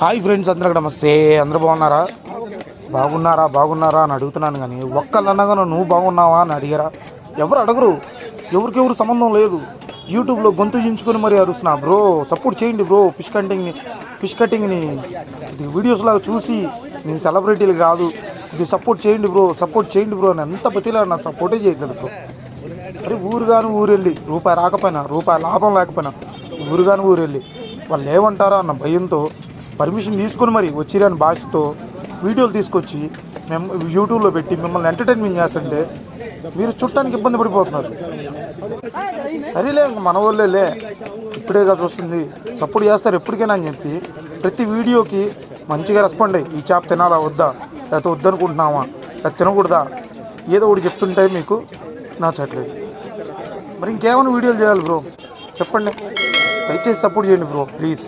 Hi friends, అందరికీ నమస్తే. అందరూ బాగున్నారా అని అడుగుతున్నాను. కానీ ఒక్కళ్ళు అన్నగా నువ్వు బాగున్నావా అని అడిగారా? ఎవరు అడగరు. ఎవరికెవరు సంబంధం లేదు. యూట్యూబ్లో గొంతు చించుకొని మరీ అరుస్తున్నా. బ్రో సపోర్ట్ చేయండి బ్రో. ఫిష్ కటింగ్ని ఇది వీడియోస్లాగా చూసి నేను సెలబ్రిటీలు కాదు, ఇది సపోర్ట్ చేయండి బ్రో అని ఎంత బతిలా నా సపోర్టే చేయట్లేదు బ్రో. అరే ఊరెళ్ళి రూపాయి రాకపోయినా, రూపాయి లాభం లేకపోయినా ఊరెళ్ళి వాళ్ళు ఏమంటారా అన్న భయంతో పర్మిషన్ తీసుకొని మరి వచ్చిరని భాషతో వీడియోలు తీసుకొచ్చి మేము యూట్యూబ్లో పెట్టి మిమ్మల్ని ఎంటర్టైన్మెంట్ చేస్తుంటే మీరు చుట్టానికి ఇబ్బంది పడిపోతున్నారు. సరేలే, మన వాళ్ళే ఇప్పుడేగా చూస్తుంది, సపోర్ట్ చేస్తారు ఎప్పటికైనా అని చెప్పి ప్రతి వీడియోకి మంచిగా రెస్పాండ్ అయ్యి ఈ చేప తినాలా వద్దా, లేకపోతే వద్దనుకుంటున్నామా, లేకపోతే తినకూడదా, ఏదో ఒకటి చెప్తుంటే మీకు నచ్చట్లేదు. మరి ఇంకేమైనా వీడియోలు చేయాలి బ్రో, చెప్పండి. దయచేసి సపోర్ట్ చేయండి బ్రో ప్లీజ్.